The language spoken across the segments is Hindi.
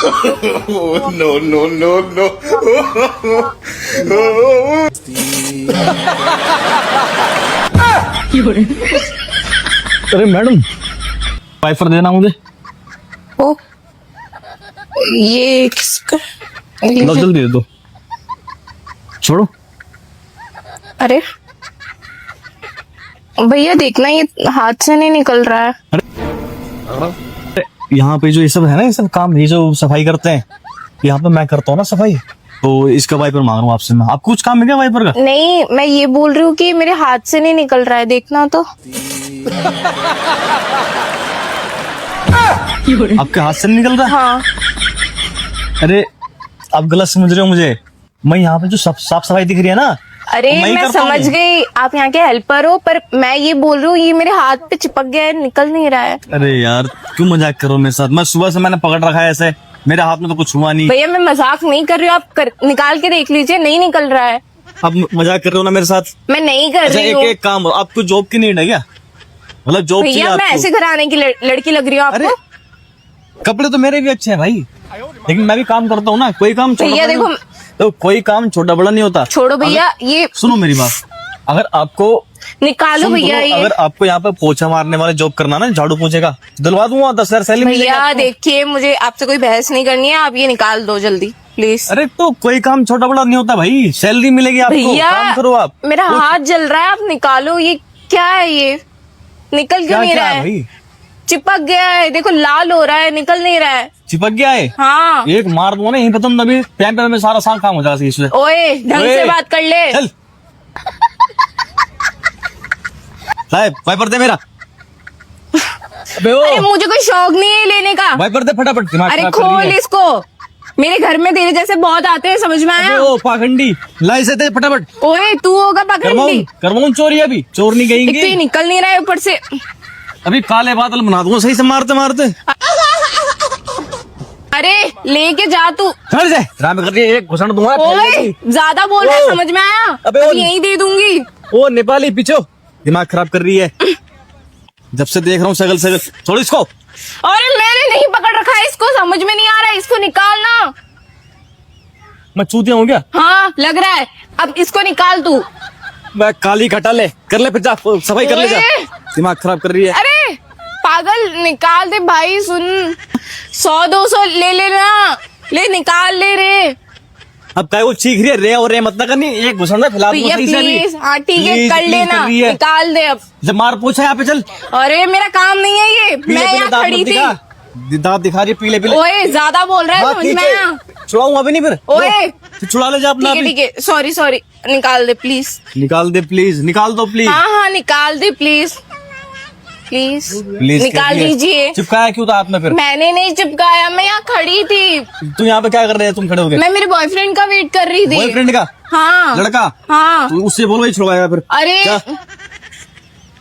No no no no. अरे मैडम, वाइफर देना मुझे। ओ, ये किसका? लो जल्दी दे दो। छोड़ो। अरे भैया देखना, ये हाथ से नहीं निकल रहा है। यहाँ पे जो ये सब है ना, ये सब काम, ये जो सफाई करते हैं, यहाँ पे मैं करता हूँ ना सफाई, तो इसका वाइपर मांग रहा हूँ आपसे मैं। आपको कुछ काम है क्या वाइपर का? नहीं, मैं ये बोल रही हूँ कि मेरे हाथ से नहीं निकल रहा है, देखना तो। आपके हाथ से नहीं निकल रहा? हाँ। अरे आप गलत समझ रहे हो मुझे। मैं यहाँ पे जो साफ सफाई दिख रही है ना, अरे तो ही मैं करता समझ हूँ। गई, आप यहाँ के हेल्पर हो, पर मैं ये बोल रही हूँ ये मेरे हाथ पे चिपक गया है, निकल नहीं रहा है। अरे यार क्यों मजाक करो मेरे साथ? मैं सुबह से मैंने पकड़ रखा है ऐसे, मेरे हाथ में तो कुछ हुआ नहीं। भैया मैं मजाक नहीं कर रही हूँ, आप निकाल के देख लीजिए, नहीं निकल रहा है। आप मजाक कर रहे हो ना मेरे साथ? मैं नहीं कर अच्छा रही एक हूँ एक काम, आपको जॉब की नीड है क्या? मतलब जॉब चाहिए भैया, मैं आपको? ऐसे घर आने की लड़की लग रही हूँ अरे आपको? कपड़े तो मेरे भी अच्छे हैं भाई, लेकिन मैं भी काम करता हूँ ना। कोई काम छोटा भैया बड़ा देखो, नहीं- तो कोई काम छोटा बड़ा नहीं होता। छोड़ो भैया, ये सुनो मेरी बात, अगर आपको निकालो सुन भैया लो, ये। अगर आपको यहाँ पे पोछा मारने वाले जॉब करना ना, झाड़ू पोछे का, दिलवा दूंगा 10,000 सैलरी मिलेगी भैया आपको। देखिए, मुझे आपसे कोई बहस नहीं करनी है, आप ये निकाल दो जल्दी प्लीज। अरे तो कोई काम छोटा बड़ा नहीं होता भाई, सैलरी मिलेगी आपको, भैया काम करो आप। मेरा हाथ जल रहा है, आप निकालो। ये क्या है? ये निकल क्यों क्या नहीं क्या रहा है है? भाई? चिपक गया है, देखो लाल हो रहा है, निकल नहीं रहा है। चिपक गया है? हाँ। एक मार दूंगा ना यहीं पे, तुम अभी टाइम पे में सारा काम हो जाएगा इससे। ओए ढंग ओए, से बात कर ले। चल साहब वाइपर दे मेरा। अबे ओ अरे मुझे कोई शौक नहीं है लेने का। वाइपर दे फटाफट, दिमाग अरे खराब कर रही खोल है। इसको, मेरे घर में तेरे जैसे बहुत आते हैं, समझ में अबे आया? ओ पाखंडी, लाई से दे फटाफट। ओए तू होगा पकड़नी। करवाऊं चोरी, अभी चोर नहीं एक तो ये गएंगे। निकल नहीं रहा है ऊपर से। अभी काले बादल बना दूंगा सही से मारते मारते। अरे लेके जा तू। घर से ड्रामे कर रही है, एक घुसड़ दूंगा। ओए ज्यादा बोल रहा है, ओ, समझ में आया? अबे अब ओ, यहीं दे दूंगी। ओ नेपाली पीछो, दिमाग खराब कर रही है। जब से देख रहा हूँ सगल सगल, छोड़ इसको। अरे मैंने नहीं पकड़ रखा है इसको, समझ में नहीं आ रहा है, इसको निकालना। मैं चूतिया हूँ क्या? हाँ लग रहा है, अब इसको निकाल तू। मैं काली घटा ले, कर ले फिर जा, सफाई कर ले जा। ओए। दिमाग खराब कर रही है। अरे पागल, निकाल दे भाई, सुन 100-200 ले लेना, ले निकाल ले रे। अब काय वो चीख रही है, रे और रे मत ना करनी, एक घुसड़ना फिलहाल भैया सही से अभी। प्लीज, हाँ ठीक है Please, कर please लेना, कर रही है। निकाल दे अब। जब मार पूछा यहाँ पे चल। अरे मेरा काम नहीं है ये, पीले मैं पीले यहाँ दांत खड़ी मत थी। दिखा, दांत दिखा रही है पीले पीले। ओए ज्यादा बोल रहा है, समझ में आया? छुड़ाऊंगा अभी नहीं फिर। ओए। लो, छुड़ा ले जा अपना ठीक है अभी। ठीक है, सॉरी सॉरी, निकाल दे प्लीज। निकाल दे प्लीज, निकाल दो प्लीज। हाँ हाँ निकाल दे प्लीज, प्लीज प्लीज निकाल दीजिए। चिपकाया क्यों था हाथ में फिर? मैंने नहीं चिपकाया, मैं यहाँ खड़ी थी, तू यहाँ पे क्या कर रहे हैं? तुम खड़े हो गए मैं मेरे बॉयफ्रेंड का वेट कर रही थी। बॉयफ्रेंड का? हाँ लड़का? हाँ। तो उससे बोलो, वही छुड़वाएगा फिर। अरे क्या?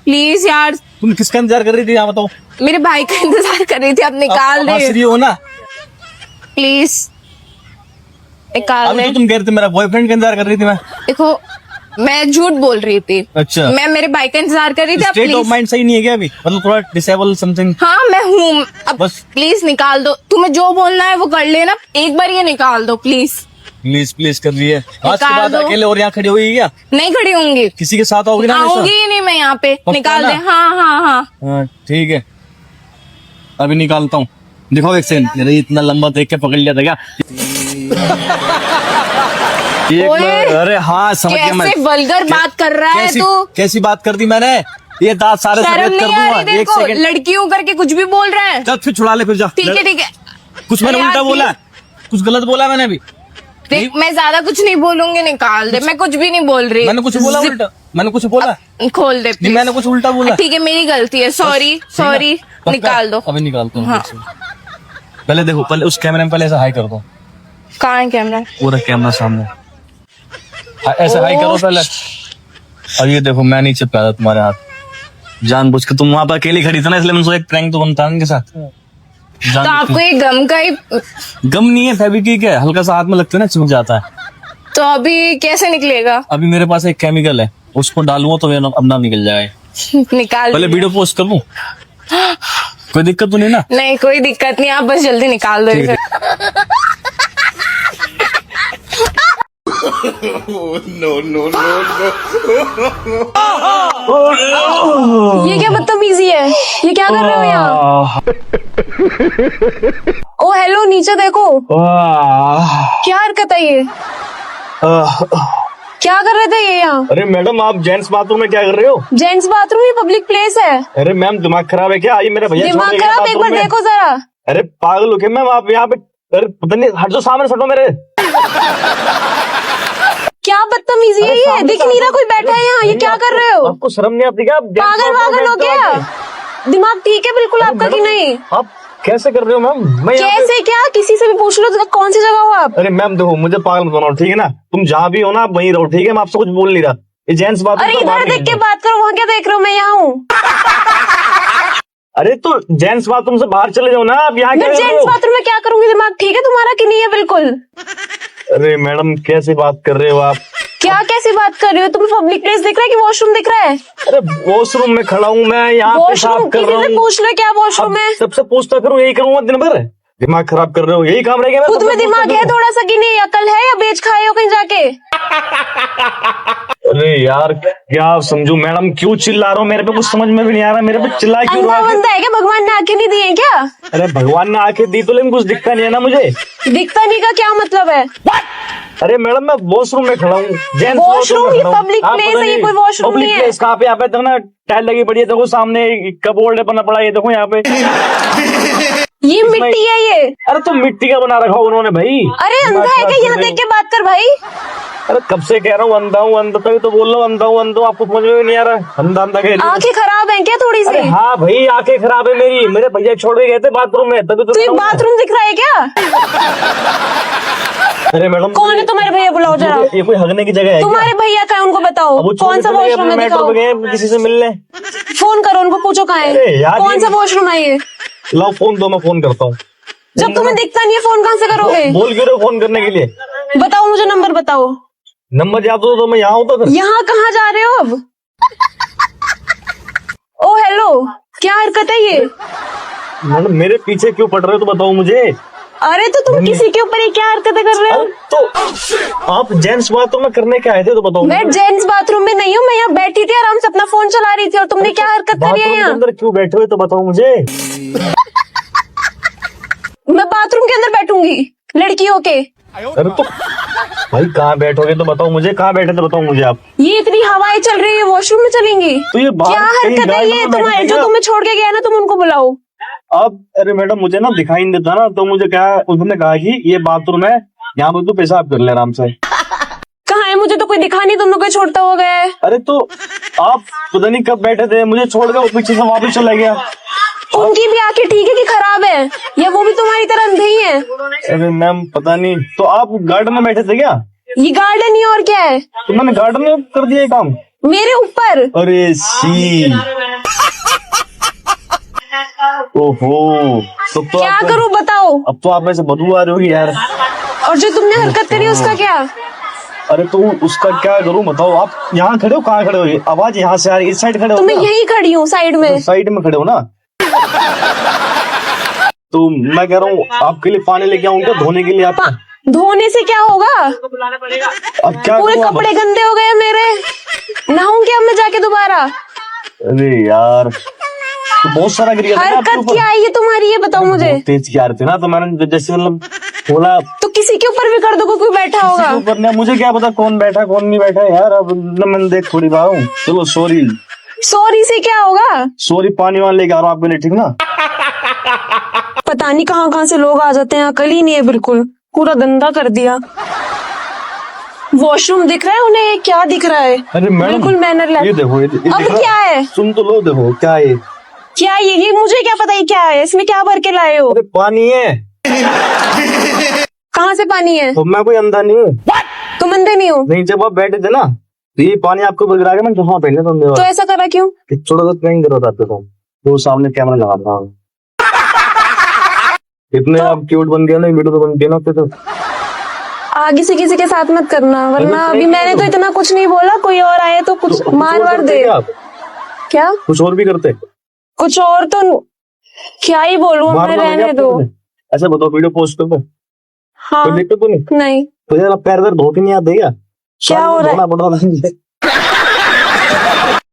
प्लीज यार, तुम किसका इंतजार कर रही थी यहाँ बताओ? मेरे भाई का इंतजार कर रही थी, अब निकाल अब हंस दे रही हो ना? प्लीज, निकाल अभी दे। तो तुम कह रहे थे मेरा बॉयफ्रेंड का इंतजार कर रही थी मैं। देखो मैं झूठ बोल रही थी, अच्छा, मैं मेरे भाई का इंतजार कर रही थी। अब स्टेट ऑफ प्लीज, माइंड सही नहीं है क्या अभी? मतलब थोड़ा डिसेबल समथिंग। हाँ मैं हूँ, अब बस। प्लीज निकाल दो, तुम्हें जो बोलना है वो कर लेना, एक बार ये निकाल दो प्लीज। प्लीज प्लीज कर रही है। आज के निकाल बाद दो। अकेले और यहाँ खड़ी हुई क्या? नहीं खड़ी होंगी, किसी के साथ आओगी ना हमेशा? आऊंगी ही नहीं मैं यहाँ पे। पक्का निकाल ना? दे, हाँ हाँ हाँ। हाँ ठीक है, अभी निकालता हूँ। दिखाओ एक सेकंड, मेरा इतना लंबा देख के पकड़ लिया था क्या? एक ओए, मिनट, अरे हाँ समझ गया मैं। कैसे वल्गर बात कर रहा है कैसी तू? कैसी बात कर दी मैंने? ये दांत सारे शर्म सफेद कर नहीं आ दूंगा। रही एक देखो, सेकंड, लड़कियों करके कुछ भी बोल रहा है। चल फिर छुड़ा ले फिर जा। ठीक है ठीक है, कुछ मैंने अरे उल्टा यार, बोला है? कुछ गलत बोला है मैंने अभी? देख मैं ज्यादा कुछ नहीं बोलूंगी, निकाल दे, मैं कुछ भी नहीं बोल रही। मैंने कुछ बोला जिप- उल्टा? मैंने कुछ बोला? खोल दे नहीं please। मैंने कुछ उल्टा बोला? ठीक है मेरी गलती है, सॉरी सॉरी, पक्का? निकाल दो। अभी निकालता हूँ हाँ। फिर से। पहले देखो, पहले उस कैमरे में पहले ऐसा हाई कर दो, कहाँ है कैमरा? पूरा कैमरा सामने। ऐसा हाई करो पहले। अब ये देखो, मैं नहीं चिपका था तुम्हारे हाथ, जानबूझ के। तुम वहां पर अकेली खड़ी थी ना, इसलिए मैंने सोचा एक प्रैंक तो बनता है इनके साथ। तो आपको ये गम का ही, गम नहीं है, फेविक्विक है, हल्का सा हाथ में लगता है ना चिपक जाता है। तो अभी कैसे निकलेगा? अभी मेरे पास एक केमिकल है, उसको डालूंगा तो मेरा अपना निकल जाएगा। निकाल पहले दिया। वीडियो पोस्ट कर दूं? कोई दिक्कत तो नहीं ना? नहीं कोई दिक्कत नहीं, आप बस जल्दी निकाल दो ठीक इसे। है। ये क्या बदतमीजी है, ये क्या कर रहे हो यहाँ? ओ हेलो, नीचे देखो, क्या हरकत है ये? क्या कर रहे थे ये यहाँ? अरे मैडम, आप जेंट्स बाथरूम में क्या कर रहे हो? जेंट्स बाथरूम, ये पब्लिक प्लेस है। अरे मैम, दिमाग खराब है क्या? ये मेरा भैया छोड़ दिमाग के गया खराब, एक बाथरूम बार में। देखो जरा। अरे पागल हो क्या मैम आप यहाँ पे? अरे पता नहीं, हट जाओ, सामने से हटो मेरे। क्या बदतमीजी है अरे ये? सामने दिख से नहीं रहा हटो। कोई बैठा है यहाँ, ये क्या कर रहे हो? आपको शर्म नहीं आती क्या? आप जेंट्स पागल बाथरूम वागल हो में क्या? बैठते दिमाग ठीक है बिल्कुल हो? आपका कि मैडम, नहीं? आप कैसे कर रहे हो मैम? मैं यहाँ पे- कैसे क्या? किसी से भी पूछ लो, तो कौन सी जगह हो आप? अरे मैम देखो, मुझे पागल मत बनाओ, ठीक है ना? तुम जहाँ भी हो ना, आप वहीं रहो, ठीक है? मैं आपसे कुछ बोल नहीं रहा। ये जेंट्स बाथरूम अरे से बाहर इधर देख के निकल बात करो, वहाँ क्या देख रहे हो? मैं यहाँ हूँ। जाओ। अरे तो जेंट्स बाथरूम से बाहर चले जाओ ना, आप यहाँ क्या मैं कर रहे जेंट्स हो? बाथरूम में क्या करूंगी? दिमाग ठीक है तुम्हारा कि नहीं है? बिल्कुल। अरे मैडम, कैसे बात कर रहे हो आप? क्या कैसी बात कर रहे हो? तुम्हें पब्लिक प्लेस दिख रहा है कि वॉशरूम दिख रहा है? अरे वॉशरूम में खड़ा हूँ मैं, यहाँ वॉशरूम, पेशाब कर किसी रहा से हूँ। पूछ लो क्या वॉशरूम है? अब सबसे पूछता करूँ, यही करूँगा दिन भर? दिमाग खराब कर रहे हो, यही काम रहेगा? मैं खुद सबसे में दिमाग पूछता है करूं? थोड़ा सा कि नहीं? अकल है या बेच खाए हो कहीं जाके? अरे यार, क्या समझू मैडम? क्यों चिल्ला रहा हो मेरे पे? कुछ समझ में भी नहीं आ रहा, मेरे पे चिल्ला क्यों रहा अंधा है? बंदा है क्या? भगवान ने आंखें नहीं दी है क्या? अरे भगवान ने आंखें दी तो, लेकिन कुछ दिखता नहीं है ना मुझे। दिखता नहीं का क्या मतलब है? अरे मैडम, मैं वॉशरूम में खड़ा हूँ, जेंट्स वॉशरूम? ये public place है, ये कोई washroom नहीं है। प्लेस कहाँ पे? यहाँ पे देखो ना, टाइल लगी पड़ी है, देखो सामने कबोर्ड बना पड़ा है, ये देखो यहाँ पे। ये मिट्टी है ये। अरे तो मिट्टी का बना रखा उन्होंने भाई। अरे अंधा है क्या? यहाँ देख के बात कर भाई। अरे कब से कह रहा हूँ अंधा हूँ, अंधा, तभी तो बोल रहा हूँ अंधा हूँ, अंधा हूँ। आपको समझ में भी नहीं आ रहा? अंधा अंधा कह रही हो। आंखें खराब है क्या थोड़ी अरे सी? हाँ भाई, आंखें खराब है मेरी। मेरे भैया छोड़ के गए थे बाथरूम में, तभी तो ये तो। बाथरूम दिख रहा है क्या? अरे मैडम, कौन है तुम्हारे भैया? बुलाओ जरा। ये कोई हगने की जगह है क्या? तुम्हारे भैया का है, उनको बताओ। अब वो कौन सा वॉशरूम है? मेट्रो दिखाओ। पे गए किसी से मिलने। फोन करो उनको, पूछो कहाँ अरे है, यार, कौन ये- सा वॉशरूम है ये? लाओ फोन दो, मैं फोन करता हूँ। जब तुम्हें दिखता नहीं है, फोन कहाँ से करोगे? बोल क्यों रहे हो फोन करने के लिए? बताओ मुझे, नंबर बताओ। नंबर याद हो तो मैं यहाँ हूँ तो फिर। यहाँ कहाँ जा रहे हो अब? ओ हेलो, क्या हरकत है ये? मैडम, मेरे पीछे क्यों पड़ रहे हो तो बताओ मुझे। अरे तो तुम किसी के ऊपर ये क्या हरकतें कर रहे हो? अरे तो आप जेंट्स बाथरूम में करने के आए थे तो बताओ मैं मुझे। जेंट्स बाथरूम में नहीं हूँ, मैं यहाँ बैठी थी आराम से अपना फोन चला रही थी, और तुमने क्या हरकत करी है बाथरूम के यहाँ? अंदर क्यों बैठे हुए तो बताओ मुझे। मैं बाथरूम के अंदर बैठूंगी लड़की होके? अरे तो भाई, कहाँ बैठोगे तो बताओ मुझे, कहाँ बैठे थे बताओ मुझे आप। ये इतनी हवाएं चल रही है, वॉशरूम में चलेंगी? तो ये बाहर क्या कहीं हरकत है गाय ये में बैठे तुम्हारे? थे जो क्या? तुम्हें छोड़ के गया ना, तुम उनको बुलाओ। अब अरे मैडम, मुझे ना दिखाई नहीं देता ना, तो मुझे क्या, उन्होंने कहा कि ये बाथरूम है, यहाँ पे तू पेशाब कर ले आराम से। कहाँ है? मुझे तो कोई दिखा नहीं, तुम लोग को छोड़ता हो गया है। अरे तो आप पता नहीं कब बैठे थे, मुझे छोड़ के वो पीछे से वापस चला गया। उनकी भी आंखें ठीक है कि खराब है, या वो भी तुम्हारी तरह अंधे ही है? अरे मैम, पता नहीं। तो आप गार्डन में बैठे थे क्या? ये गार्डन ही और क्या है? तो मैंने गार्डन में कर दिया ये काम। मेरे ऊपर? अरे सी, ओहो, तो क्या आप, करूं बताओ? अब तो आप में से बदबू आ रही होगी यार। और जो तुमने हरकत करी उसका क्या? अरे तो उसका क्या करूं बताओ? आप यहाँ खड़े हो, कहाँ खड़े हो? आवाज यहाँ से आ रही है, इस साइड खड़े हो तो मैं क्या? यहीं खड़ी हूँ साइड में। साइड में खड़े हो ना? तो मैं कह रहा हूँ, आपके लिए पानी लेके आऊँ क्या धोने के लिए? आप धोने से क्या होगा? अब क्या पूरे करूं अब? कपड़े गंदे हो गए मेरे, नहाऊं क्या मैं जाके दोबारा? अरे यार, तो बहुत सारा गिर गया था ना आपके हरकत ऊपर। क्या है ये तुम्हारी? ये बताओ मुझे। बहुत तेज की आ रहे थे ना, तो मैंने जैसे मतलब बोला। तो किसी के ऊपर भी कर दो, कोई बैठा होगा। किसी के ऊपर नहीं, मुझे क्या पता कौन बैठा कौन नहीं बैठा यार। अब न मैंने देख थोड़ी रहा हूँ। चलो सॉरी। सॉरी से क्या होगा? सॉरी, पानी वान लेके आ रहा हूँ आपके लिए, ठीक ना? पता नहीं कहाँ कहाँ से लोग आ जाते हैं, अकल ही नहीं है बिल्कुल, पूरा गंदा कर दिया। वॉशरूम दिख रहा है उन्हें? ये क्या दिख रहा है? अरे मैडम, बिल्कुल मैनरलेस। ये देखो, ये दिख अब रहा- क्या है? सुन तो लो, देखो क्या है ये। क्या ये मुझे क्या पता ये क्या है? इसमें क्या भर के लाए हो? अरे पानी है। कहाँ से पानी है? तो मैं कोई अंधा नहीं हूँ। तुम अंधे नहीं हो? नहीं, जब आप बैठे थे ना, तो ये पानी आपको गिरा के मैं चश्मा पहन लिया था। तो ऐसा करा क्यों? छोटा सा प्रैंक करो आपके साथ, तो सामने कैमरा लगा था। इतने तो- आप क्यूट बन गया ना, वीडियो तो बनती है ना आपके तो। आगे से किसी के साथ मत करना, वरना अरे अभी मैंने तो इतना कुछ नहीं बोला, कोई और आए तो कुछ कुछ मार और वार करते दे। क्या आप? क्या? कुछ और भी करते? कुछ और तो क्या ही बोलूं, मैं रहने दो। ऐसे बताओ, वीडियो पोस्ट कर दो। हाँ कोई दिक्कत तो नहीं? नहीं, तुझे पैर दर्द होती नहीं, याद देगा क्या हो रहा है? है